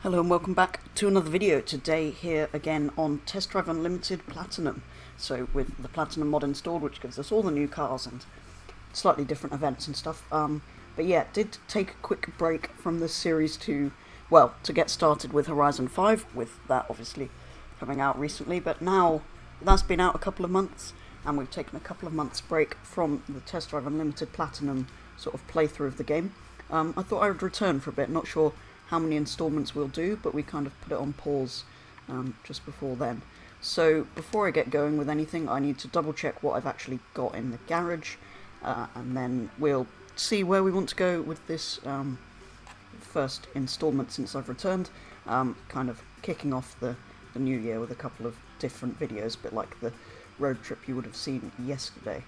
Hello and welcome back to another video. Today here again on Test Drive Unlimited Platinum. So with the Platinum mod installed, which gives us all the new cars and slightly different events and stuff. But yeah, did take a quick break from this series to get started with Horizon 5, with that obviously coming out recently. But now that's been out a couple of months and we've taken a couple of months break from the Test Drive Unlimited Platinum sort of playthrough of the game. I thought I would return for a bit, not sure how many installments we'll do, but we kind of put it on pause just before then. So before I get going with anything, I need to double check what I've actually got in the garage, and then we'll see where we want to go with this first installment since I've returned, kind of kicking off the new year with a couple of different videos, a bit like the road trip you would have seen yesterday,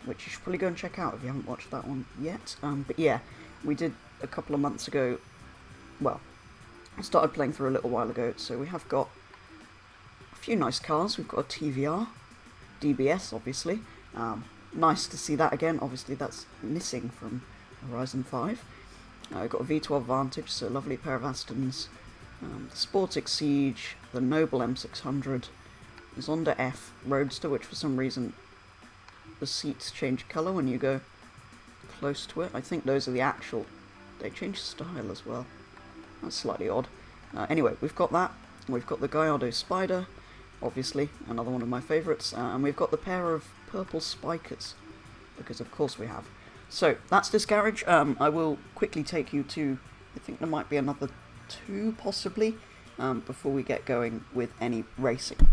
which you should probably go and check out if you haven't watched that one yet. But yeah, we did a couple of months ago. Well, I started playing through a little while ago, so we have got a few nice cars. We've got a TVR, DBS obviously, nice to see that again. Obviously that's missing from Horizon 5. We've got a V12 Vantage, so a lovely pair of Astons, the Sportic Siege, the Noble M600, the Zonda F Roadster, which for some reason the seats change colour when you go close to it. I think those are the actual, they change style as well. That's slightly odd. Anyway, we've got that. We've got the Gallardo Spider, obviously, another one of my favourites, and we've got the pair of purple Spikers, because of course we have. So, that's this garage. I will quickly take you to, I think there might be another two, possibly, before we get going with any racing.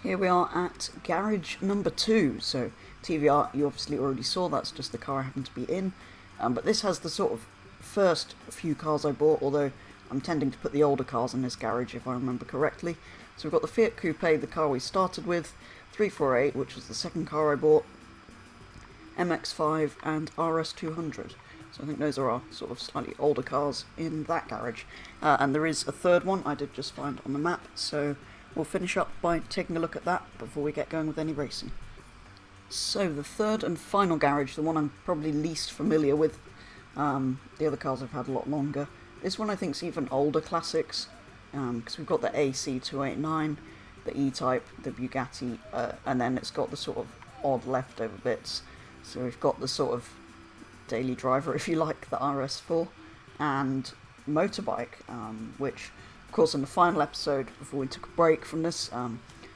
Here we are at garage number 2, so TVR you obviously already saw, that's just the car I happen to be in, but this has the sort of first few cars I bought, although I'm tending to put the older cars in this garage if I remember correctly. So we've got the Fiat Coupe, the car we started with, 348, which was the second car I bought, MX-5 and RS200. So I think those are our sort of slightly older cars in that garage. And there is a third one I did just find on the map, so we'll finish up by taking a look at that before we get going with any racing. So the third and final garage, the one I'm probably least familiar with, the other cars I've had a lot longer. This one I think is even older classics, because we've got the AC289, the E-Type, the Bugatti, and then it's got the sort of odd leftover bits. So we've got the sort of daily driver, if you like, the RS4, and motorbike, which of course in the final episode before we took a break from this,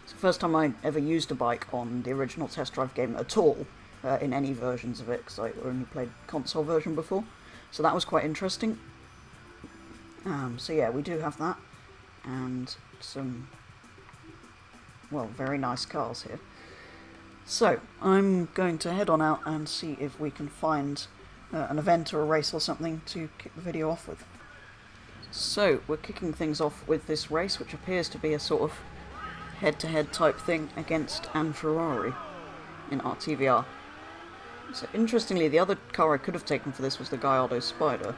it's the first time I ever used a bike on the original Test Drive game at all, in any versions of it, because I only played console version before, so that was quite interesting. So yeah, we do have that, and some, well, very nice cars here. So, I'm going to head on out and see if we can find an event or a race or something to kick the video off with. So, we're kicking things off with this race, which appears to be a sort of head-to-head type thing against an Ferrari in our TVR. So interestingly, the other car I could have taken for this was the Gallardo Spider.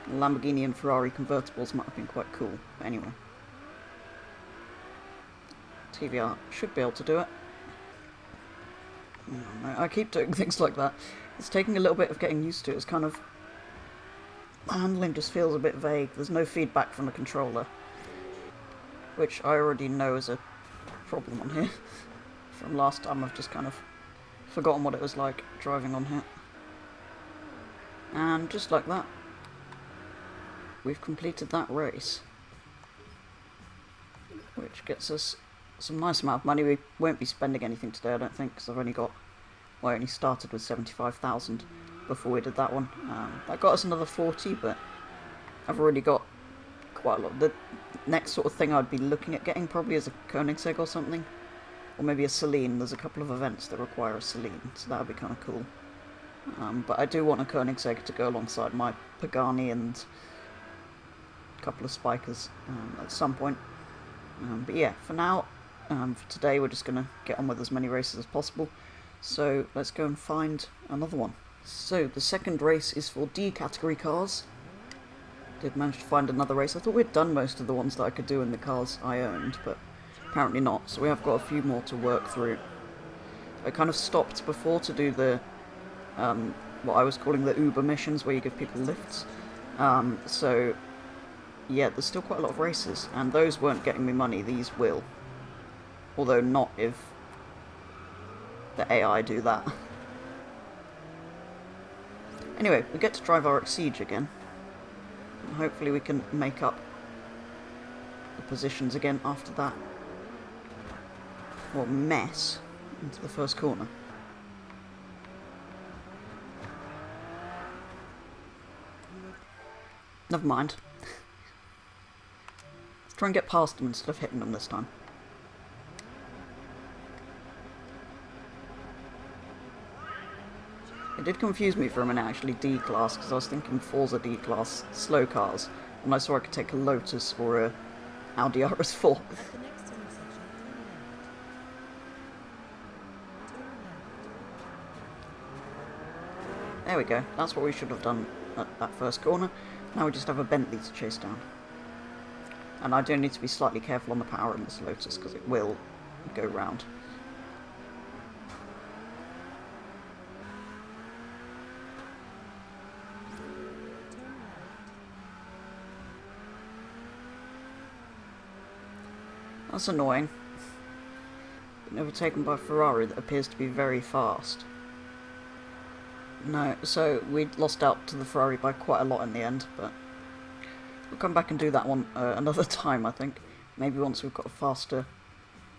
The Lamborghini and Ferrari convertibles might have been quite cool, but anyway. TVR should be able to do it. I keep doing things like that. It's taking a little bit of getting used to. It's kind of, the handling just feels a bit vague. There's no feedback from the controller, which I already know is a problem on here. From last time I've just kind of forgotten what it was like driving on here. And just like that, we've completed that race, which gets us some nice amount of money. We won't be spending anything today, I don't think, because I've only got, well, I only started with 75,000 before we did that one. That got us another 40, but I've already got quite a lot. The next sort of thing I'd be looking at getting probably is a Koenigsegg or something, or maybe a Celine. There's a couple of events that require a Celine, so that would be kind of cool. But I do want a Koenigsegg to go alongside my Pagani and a couple of Spikers at some point. But yeah, for now, for today, we're just going to get on with as many races as possible. So let's go and find another one. So the second race is for D category cars. Did manage to find another race. I thought we'd done most of the ones that I could do in the cars I owned, but apparently not, so we have got a few more to work through. I kind of stopped before to do the, what I was calling the Uber missions, where you give people lifts. So yeah, there's still quite a lot of races, and those weren't getting me money, these will. Although not if the AI do that. Anyway, we get to drive our Siege again. And hopefully we can make up the positions again after that. Or mess into the first corner. Never mind. Let's try and get past them instead of hitting them this time. It did confuse me for a minute actually, D-Class, because I was thinking Forza D-Class, slow cars, and I saw I could take a Lotus or a Audi RS4. There we go, that's what we should have done at that first corner. Now we just have a Bentley to chase down. And I do need to be slightly careful on the power in this Lotus, because it will go round. That's annoying. Been overtaken by a Ferrari that appears to be very fast. No, so we lost out to the Ferrari by quite a lot in the end, but we'll come back and do that one another time, I think. Maybe once we've got a faster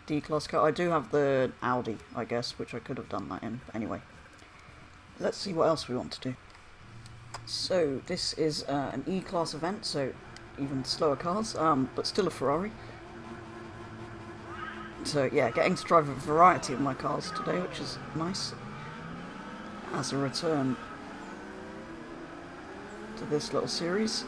D-Class car. I do have the Audi, I guess, which I could have done that in, but anyway. Let's see what else we want to do. So, this is an E-Class event, so even slower cars, but still a Ferrari. So yeah, getting to drive a variety of my cars today, which is nice. As a return to this little series.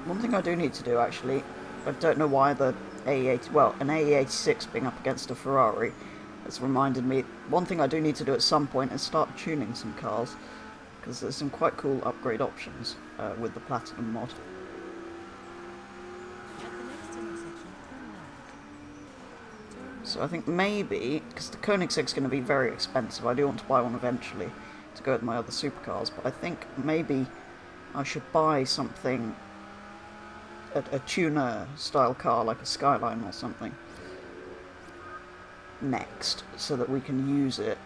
One thing I do need to do actually, I don't know why the AE80, well, an AE86 being up against a Ferrari has reminded me, one thing I do need to do at some point is start tuning some cars. Because there's some quite cool upgrade options with the Platinum mod. So I think maybe, because the Koenigsegg's going to be very expensive, I do want to buy one eventually to go with my other supercars, but I think maybe I should buy something, a tuner style car like a Skyline or something, next, so that we can use it.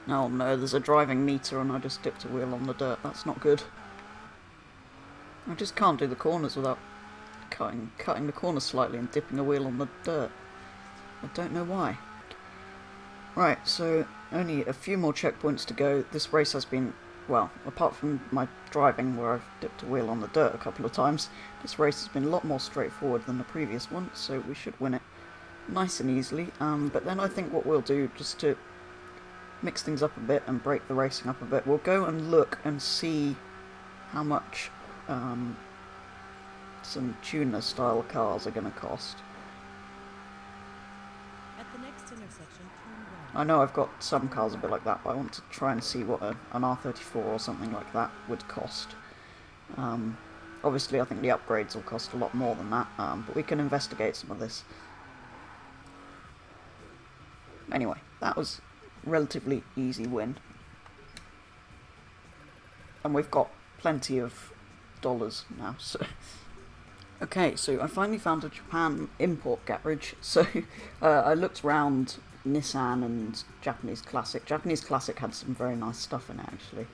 Oh no, there's a driving meter and I just dipped a wheel on the dirt. That's not good. I just can't do the corners without cutting the corners slightly and dipping a wheel on the dirt. I don't know why. Right, so only a few more checkpoints to go. This race has been, well, apart from my driving where I've dipped a wheel on the dirt a couple of times, this race has been a lot more straightforward than the previous one, so we should win it nice and easily. But then I think what we'll do, just to mix things up a bit and break the racing up a bit, we'll go and look and see how much some tuner style cars are going to cost. At the next intersection, turn right. I know I've got some cars a bit like that, but I want to try and see what an R34 or something like that would cost. Obviously I think the upgrades will cost a lot more than that, but we can investigate some of this. Anyway, that was relatively easy win, and we've got plenty of dollars now, so okay, so I finally found a Japan import garage. So I looked round Nissan and Japanese Classic. Japanese Classic had some very nice stuff in it actually,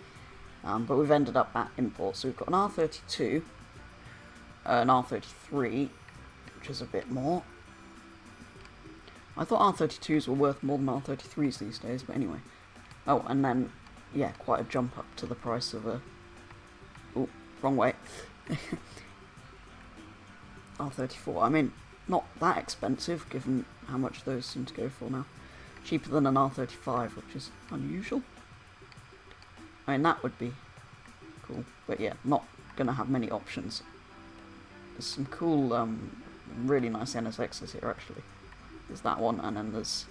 but we've ended up at import. So we've got an R32, an R33, which is a bit more. I thought R32s were worth more than R33s these days, but anyway. Oh, and then, yeah, quite a jump up to the price of a... Oh, wrong way. R34. I mean, not that expensive, given how much those seem to go for now. Cheaper than an R35, which is unusual. I mean, that would be cool, but yeah, not going to have many options. There's some cool, really nice NSXs here, actually. There's that one, and then there's...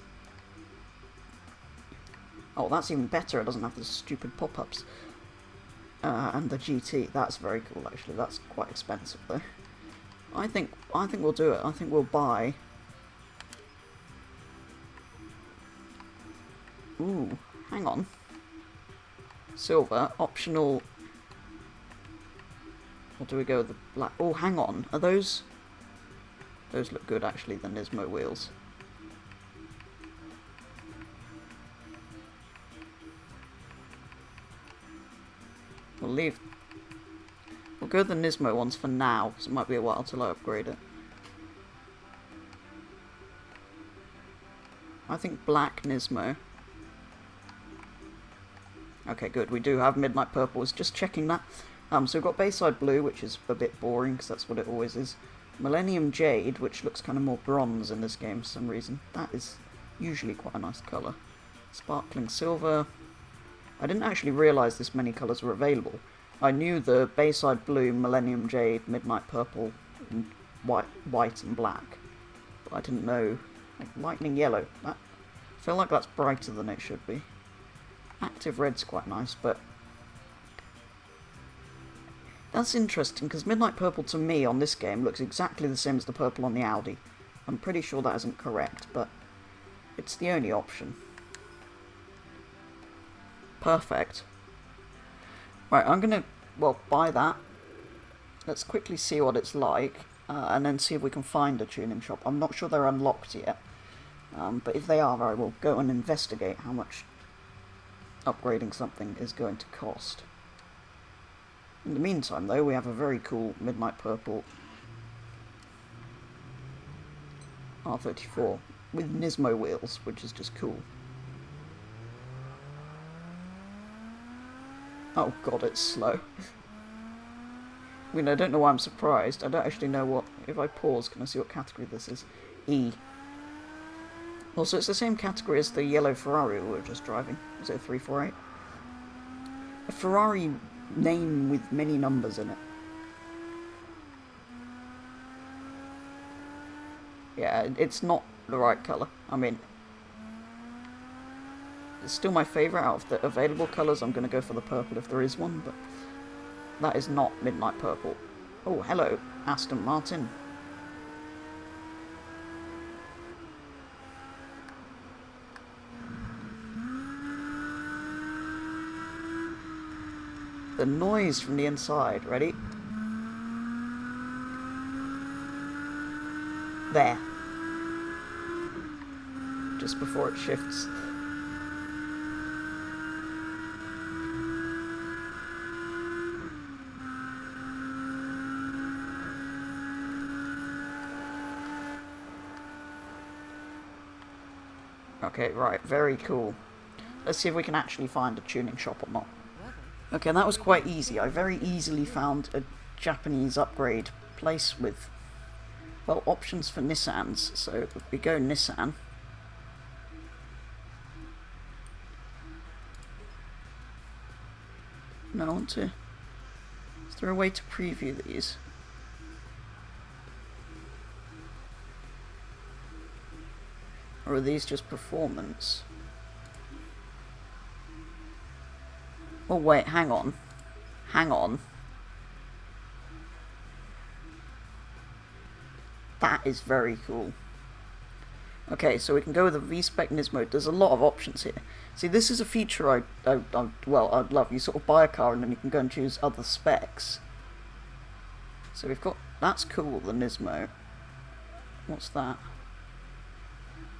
Oh, that's even better, it doesn't have the stupid pop-ups. And the GT, that's very cool, actually. That's quite expensive, though. I think we'll do it. I think we'll buy... Ooh, hang on. silver, optional. Or do we go with the black? Oh, hang on. Are those... Those look good, actually, the Nismo wheels. We'll leave... We'll go with the Nismo ones for now, because it might be a while till I upgrade it. I think black Nismo. Okay, good. We do have Midnight Purple. I was just checking that. So we've got Bayside Blue, which is a bit boring, because that's what it always is. Millennium Jade, which looks kind of more bronze in this game for some reason. That is usually quite a nice colour. Sparkling Silver. I didn't actually realise this many colours were available. I knew the Bayside Blue, Millennium Jade, Midnight Purple, and white and black. But I didn't know... Like Lightning Yellow. I feel like that's brighter than it should be. Active Red's quite nice, but... That's interesting, because Midnight Purple to me on this game looks exactly the same as the purple on the Audi. I'm pretty sure that isn't correct, but it's the only option. Perfect. Right, I'm gonna, well, buy that. Let's quickly see what it's like, and then see if we can find a tuning shop. I'm not sure they're unlocked yet, but if they are, I will go and investigate how much upgrading something is going to cost. In the meantime, though, we have a very cool Midnight Purple R34 with Nismo wheels, which is just cool. Oh god, it's slow. I mean, I don't know why I'm surprised. I don't actually know what... If I pause, can I see what category this is? E. Also, it's the same category as the yellow Ferrari we were just driving. Is it a 348? A Ferrari name with many numbers in it. Yeah, it's not the right colour. I mean, it's still my favourite out of the available colours. I'm going to go for the purple if there is one, but that is not Midnight Purple. Oh, hello, Aston Martin. The noise from the inside. Ready? There. Just before it shifts. Okay, right, very cool. Let's see if we can actually find a tuning shop or not. Okay, that was quite easy. I very easily found a Japanese upgrade place with, well, options for Nissans. So if we go Nissan. No, I want to... Is there a way to preview these? Or are these just performance? Oh wait, hang on. Hang on. That is very cool. Okay, so we can go with the V-Spec Nismo. There's a lot of options here. See, this is a feature I'd love. You sort of buy a car and then you can go and choose other specs. So we've got... That's cool, the Nismo. What's that?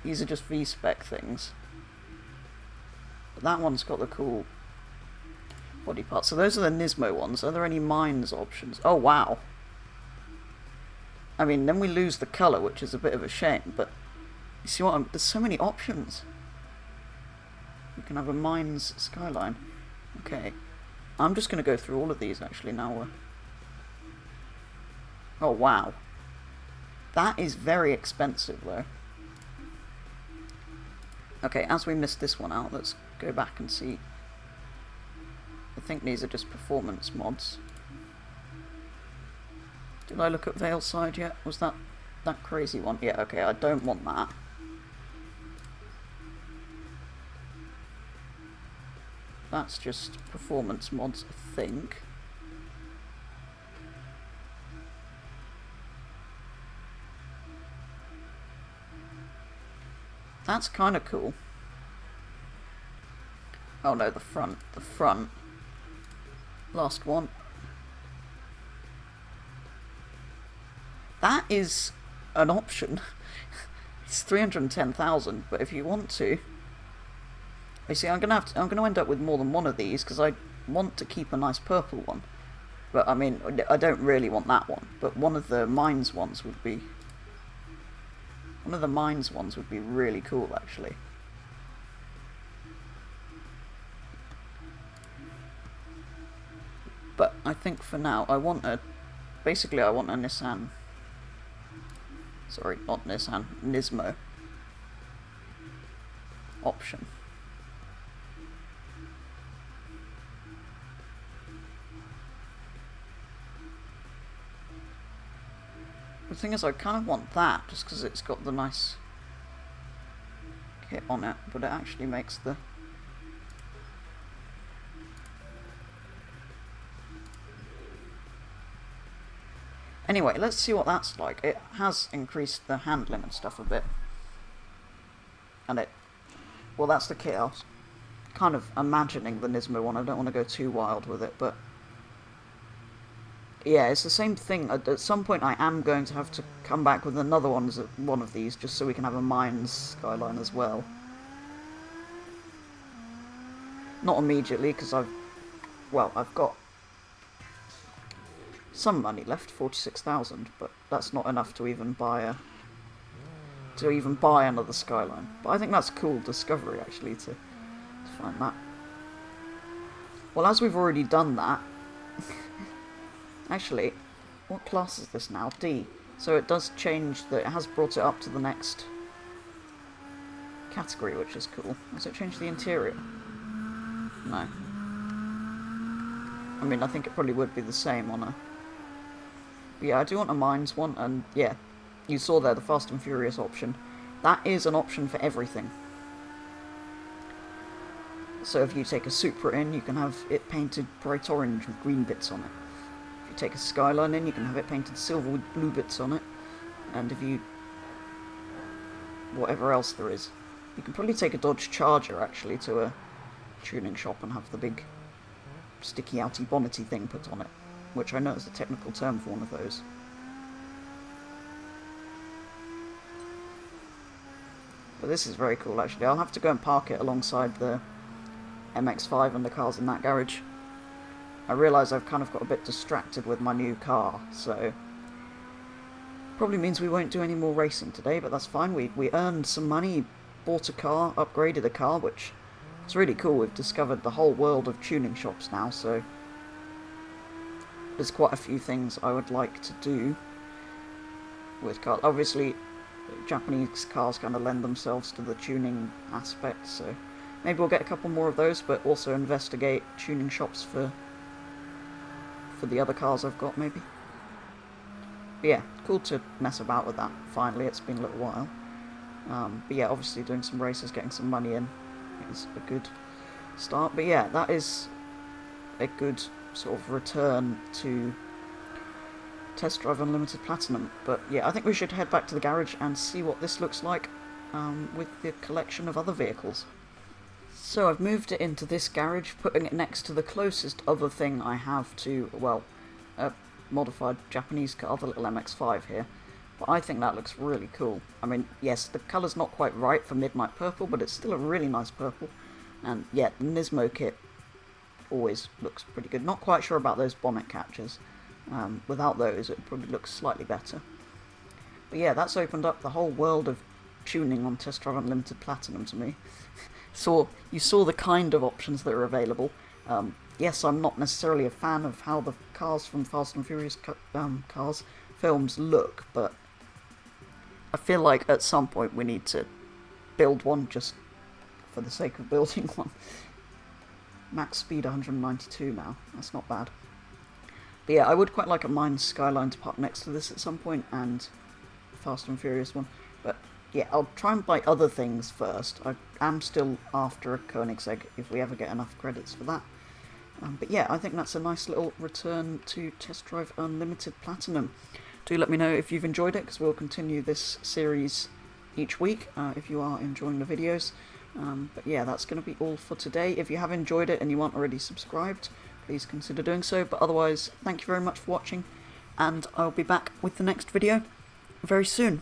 These are just V-Spec things. But that one's got the cool body parts. So those are the Nismo ones. Are there any Mines options? Oh, wow. I mean, then we lose the colour, which is a bit of a shame, but you see what there's so many options. You can have a Mines Skyline. Okay. I'm just going to go through all of these, actually, now. Oh, wow. That is very expensive, though. Okay, as we missed this one out, let's go back and see. I think these are just performance mods. Did I look at Veilside yet? Was that crazy one? Yeah, okay, I don't want that. That's just performance mods, I think. That's kind of cool. Oh no, the front. The front. Last one. That is an option. It's 310,000, but if you want to, you see, I'm gonna end up with more than one of these because I want to keep a nice purple one. But I mean, I don't really want that one. But one of the mines ones would be really cool, actually. But I think for now, basically I want a Nissan. Sorry, not Nissan, Nismo option. The thing is, I kind of want that just because it's got the nice kit on it, but it actually makes the Anyway, let's see what that's like. It has increased the handling and stuff a bit. And well, that's the kit. I was kind of imagining the Nismo one. I don't want to go too wild with it, but yeah, it's the same thing. At some point I am going to have to come back with another one of these, just so we can have a mines skyline as well. Not immediately, because I've got some money left, 46,000, but that's not enough to even buy another skyline. But I think that's a cool discovery, actually, to find that. Well, as we've already done that, actually, what class is this now? D. So it does change that. It has brought it up to the next category, which is cool. Has it changed the interior? No. I mean, I think it probably would be the same on a... But yeah, I do want a mines one, and yeah, you saw there the Fast and Furious option. That is an option for everything. So if you take a Supra in, you can have it painted bright orange with green bits on it. If you take a Skyline in, you can have it painted silver with blue bits on it. And if you... whatever else there is. You can probably take a Dodge Charger, actually, to a tuning shop and have the big sticky outy bonnety thing put on it, which I know is a technical term for one of those. But this is very cool, actually. I'll have to go and park it alongside the MX-5 and the cars in that garage. I realise I've kind of got a bit distracted with my new car, so... probably means we won't do any more racing today, but that's fine. We earned some money, bought a car, upgraded a car, which is really cool. We've discovered the whole world of tuning shops now, so... there's quite a few things I would like to do with cars. Obviously, Japanese cars kind of lend themselves to the tuning aspect, so maybe we'll get a couple more of those, but also investigate tuning shops for the other cars I've got, maybe. But yeah, cool to mess about with that, finally. It's been a little while. But yeah, obviously doing some races, getting some money in is a good start. But yeah, that is a good sort of return to Test Drive Unlimited Platinum. But yeah, I think we should head back to the garage and see what this looks like with the collection of other vehicles. So I've moved it into this garage, putting it next to the closest other thing I have to, well, a modified Japanese car, the little MX-5 here. But I think that looks really cool. I mean, yes, the colour's not quite right for Midnight Purple, but it's still a really nice purple. And yeah, the Nismo kit always looks pretty good. Not quite sure about those bonnet catchers. Without those, it probably looks slightly better. But yeah, that's opened up the whole world of tuning on Test Drive Unlimited Platinum to me. So you saw the kind of options that are available. Yes, I'm not necessarily a fan of how the cars from Fast and Furious cars films look, but I feel like at some point we need to build one just for the sake of building one. Max speed 192 now, that's not bad. But yeah, I would quite like a Mines Skyline to park next to this at some point, and Fast and Furious one. But yeah, I'll try and buy other things first. I am still after a Koenigsegg if we ever get enough credits for that. But yeah, I think that's a nice little return to Test Drive Unlimited Platinum. Do let me know if you've enjoyed it, because we'll continue this series each week if you are enjoying the videos. But yeah, that's going to be all for today. If you have enjoyed it and you aren't already subscribed, please consider doing so. But otherwise, thank you very much for watching, and I'll be back with the next video very soon.